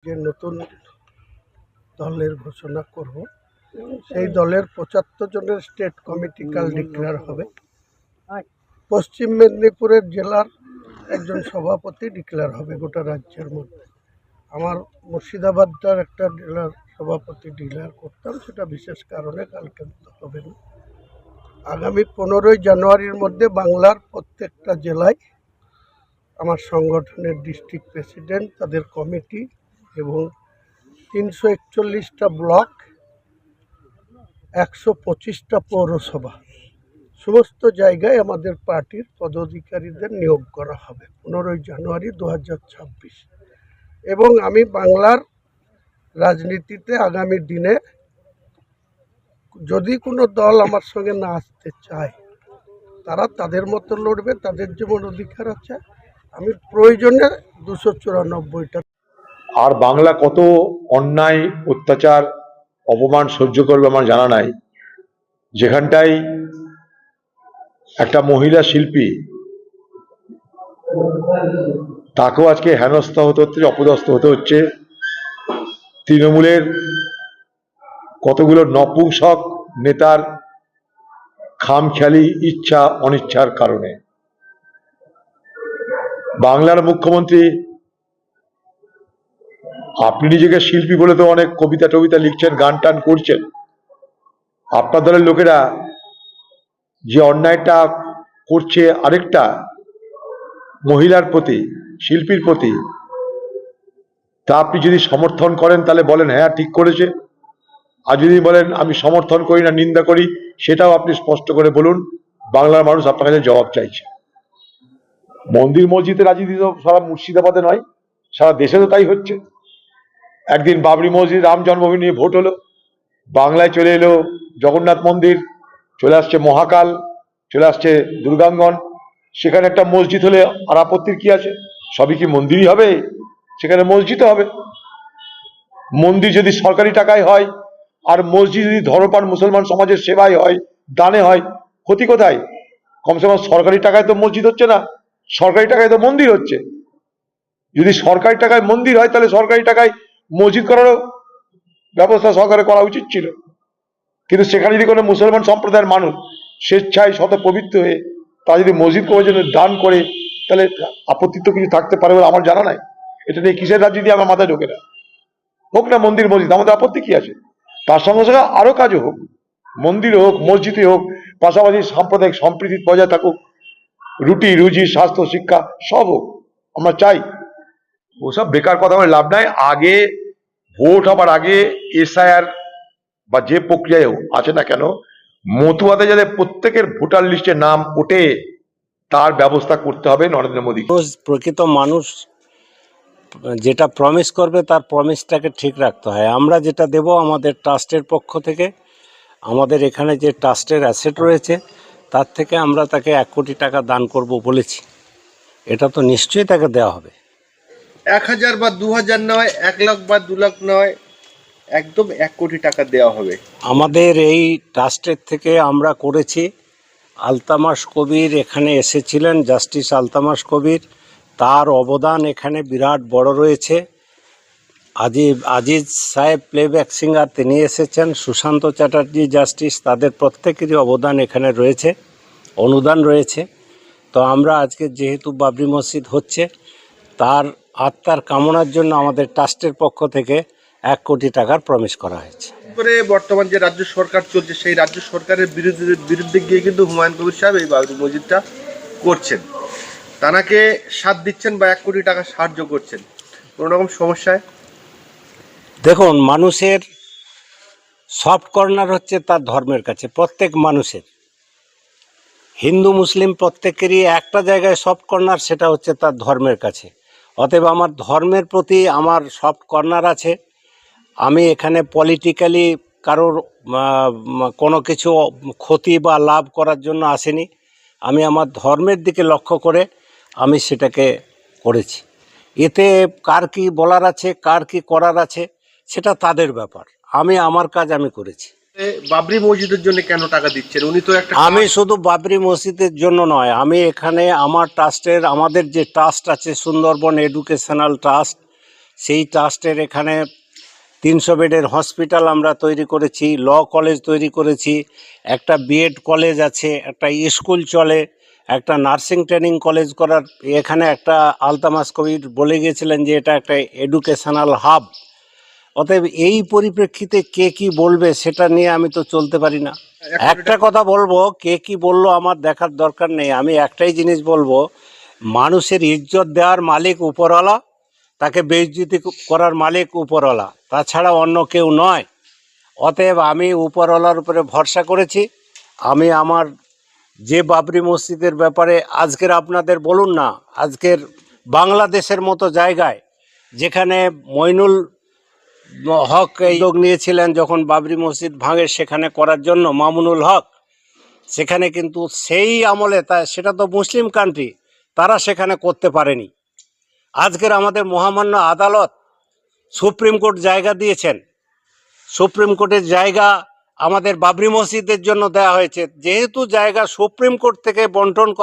যে নতুন দলের ঘোষণা করব, সেই দলের ৭৫ জনের স্টেট কমিটি কাল ডিক্লেয়ার হবে। পশ্চিম মেদিনীপুরের জেলার একজন সভাপতি ডিক্লেয়ার হবে গোটা রাজ্যের মধ্যে। আমার মুর্শিদাবাদটার একটা জেলার সভাপতি ডিক্লেয়ার করতাম, সেটা বিশেষ কারণে কালকে হবে না। আগামী ১৫ই জানুয়ারির মধ্যে বাংলার প্রত্যেকটা জেলায় আমার সংগঠনের ডিস্ট্রিক্ট প্রেসিডেন্ট, তাদের কমিটি এবং ৩৪১টা ব্লক, ১২৫টা পৌরসভা, সমস্ত জায়গায় আমাদের পার্টির পদাধিকারীদের নিয়োগ করা হবে ১৫ই জানুয়ারি ২০২৬। এবং আমি বাংলার রাজনীতিতে আগামী দিনে যদি কোনো দল আমার সঙ্গে না আসতে চায়, তারা তাদের মতো লড়বে, তাদের যেমন অধিকার আছে। আমি প্রয়োজনে ২৯৪টা। আর বাংলা কত অন্যায়, অত্যাচার, অপমান সহ্য করবে আমার জানা নাই। যেখানটায় একটা মহিলা শিল্পী, তাকেও আজকে হেনস্থা হতে হচ্ছে, অপদস্থ হতে হচ্ছে তৃণমূলের কতগুলো নপুংসক নেতার খামখেয়ালি ইচ্ছা অনিচ্ছার কারণে। বাংলার মুখ্যমন্ত্রী, আপনি নিজেকে শিল্পী বলে তো অনেক কবিতা টবিতা লিখছেন, গান টান করছেন। আপনার দলের লোকেরা যে অন্যায়টা করছে আরেকটা মহিলার প্রতি, শিল্পীর প্রতি, তা আপনি যদি সমর্থন করেন তাহলে বলেন হ্যাঁ ঠিক করেছে, আর যদি বলেন আমি সমর্থন করি না, নিন্দা করি, সেটাও আপনি স্পষ্ট করে বলুন। বাংলার মানুষ আপনার কাছে জবাব চাইছে। মন্দির মসজিদের রাজনীতি তো সারা মুর্শিদাবাদে নয়, সারা দেশে তো তাই হচ্ছে। একদিন বাবরি মসজিদ, রাম জন্মভূমি নিয়ে ভোট হলো, বাংলায় চলে এলো জগন্নাথ মন্দির, চলে আসছে মহাকাল, চলে আসছে দুর্গাঙ্গন। সেখানে একটা মসজিদ হলে আর আপত্তির কি আছে? সবই কি মন্দিরই হবে? সেখানে মসজিদও হবে। মন্দির যদি সরকারি টাকায় হয় আর মসজিদ যদি ধর্মপ্রাণ মুসলমান সমাজের সেবায় হয়, দানে হয়, ক্ষতি কোথায়? কমসে কম সরকারি টাকায় তো মসজিদ হচ্ছে না, সরকারি টাকায় তো মন্দির হচ্ছে। যদি সরকারি টাকায় মন্দির হয়, তাহলে সরকারি টাকায় মসজিদ করারও ব্যবস্থা সরকারের করা উচিত ছিল। কিন্তু সেখানে যদি কোনো মুসলমান সম্প্রদায়ের মানুষ স্বেচ্ছায় শত পবিত্র হয়ে তারা যদি মসজিদ করার জন্য দান করে, তাহলে আপত্তি তো কিছু থাকতে পারে বলে আমার জানা নাই। এটা নিয়ে কিসের রাজনীতি আমার মাথায় ঢোকে না। হোক না মন্দির মসজিদ, আমাদের আপত্তি কি আছে? তার সঙ্গে সঙ্গে আরো কাজও হোক, মন্দির হোক, মসজিদই হোক, পাশাপাশি সাম্প্রদায়িক সম্প্রীতি বজায় থাকুক, রুটি রুজি, স্বাস্থ্য, শিক্ষা সব হোক, আমরা চাই। ওসব বেকার কথা বলে লাভ নাই। আগে ভোট হবার আগে এসআইআর বা যে প্রক্রিয়ায় আছে না কেন, মতুয়াতে যাতে প্রত্যেকের ভোটার লিস্টে নাম ওঠে, তার ব্যবস্থা করতে হবে নরেন্দ্র মোদী। প্রকৃত মানুষ যেটা প্রমিস করবে তার প্রমিসটাকে ঠিক রাখতে হয়। আমরা যেটা দেব আমাদের ট্রাস্টের পক্ষ থেকে, আমাদের এখানে যে ট্রাস্টের অ্যাসেট রয়েছে তার থেকে আমরা তাকে ১ কোটি টাকা দান করব বলেছি। এটা তো নিশ্চয়ই তাকে দেওয়া হবে। ১,০০০ বা ২,০০০ নয়, ১ লাখ বা ২ লাখ নয়, একদম ১ কোটি টাকা দেওয়া হবে। আমাদের এই ট্রাস্টের থেকে আমরা করেছি। আলতামাস কবির এখানে এসেছিলেন, জাস্টিস আলতামাস কবির, তার অবদান এখানে বিরাট বড় রয়েছে। আজিজ সাহেব প্লেব্যাক সিঙ্গার, তিনি এসেছেন, সুশান্ত চ্যাটার্জি জাস্টিস, তাদের প্রত্যেকেরই অবদান এখানে রয়েছে, অনুদান রয়েছে। তো আমরা আজকে যেহেতু বাবরি মসজিদ হচ্ছে, তার আত্মার কামনার জন্য আমাদের ট্রাস্টের পক্ষ থেকে ১ কোটি টাকার প্রমিস করা হয়েছে। বর্তমান যে রাজ্য সরকার চলছে, সেই রাজ্য সরকারের বিরুদ্ধে গিয়ে কিন্তু হুমায়ুন কবির সাহেব এই বাবরি মসজিদটা করছেন, তানাকে সাথ দিচ্ছেন বা ১ কোটি টাকা সাহায্য করছেন কোনো রকম সমস্যায়। দেখুন, মানুষের সফট কর্নার হচ্ছে তার ধর্মের কাছে, প্রত্যেক মানুষের, হিন্দু মুসলিম প্রত্যেকেরই একটা জায়গায় সফট কর্নার, সেটা হচ্ছে তার ধর্মের কাছে। অতএব আমার ধর্মের প্রতি আমার সফট কর্নার আছে। আমি এখানে পলিটিক্যালি কারোর কোনো কিছু ক্ষতি বা লাভ করার জন্য আসিনি। আমি আমার ধর্মের দিকে লক্ষ্য করে আমি সেটাকে করেছি। এতে কার কি বলার আছে, কার কি করার আছে, সেটা তাদের ব্যাপার। আমি আমার কাজ আমি করেছি। বাবরি মসজিদের জন্য কেন টাকা দিচ্ছেন? উনি তো একটা, আমি শুধু বাবরি মসজিদের জন্য নয়, আমি এখানে আমার ট্রাস্টের, আমাদের যে ট্রাস্ট আছে সুন্দরবন এডুকেশনাল ট্রাস্ট, সেই ট্রাস্টের এখানে 300 বেডের হসপিটাল আমরা তৈরি করেছি, ল কলেজ তৈরি করেছি, একটা বিএড কলেজ আছে, একটা স্কুল চলে, একটা নার্সিং ট্রেনিং কলেজ করার এখানে একটা আলতামাস কবির বলে গিয়েছিলেন যে এটা একটা এডুকেশনাল হাব। অতএব এই পরিপ্রেক্ষিতে কে কি বলবে সেটা নিয়ে আমি তো চলতে পারি না। একটা কথা বলবো, কে কি বললো আমার দেখার দরকার নেই। আমি একটাই জিনিস বলবো, মানুষের ইজ্জত দেওয়ার মালিক উপরওয়ালা, তাকে বেইজ্জতি করার মালিক উপরওয়ালা, তাছাড়া অন্য কেউ নয়। অতএব আমি উপরওয়ালার উপরে ভরসা করেছি। আমি আমার যে বাবরি মসজিদের ব্যাপারে আজকের আপনাদের বলুন না, আজকের বাংলাদেশের মতো জায়গায় যেখানে মইনুল হক এই উদ্যোগ নিয়েছিলেন যখন বাবরি মসজিদ ভাঙে সেখানে করার জন্য, মামুনুল হক, সেখানে কিন্তু সেই আমলে সেটা তো মুসলিম কান্ট্রি, তারা সেখানে করতে পারেনি। আজকের আমাদের মহামান্য আদালত সুপ্রিম কোর্ট জায়গা দিয়েছেন, সুপ্রিম কোর্টের জায়গা আমাদের বাবরি মসজিদের জন্য দেওয়া হয়েছে। যেহেতু জায়গা সুপ্রিম কোর্ট থেকে বন্টন করা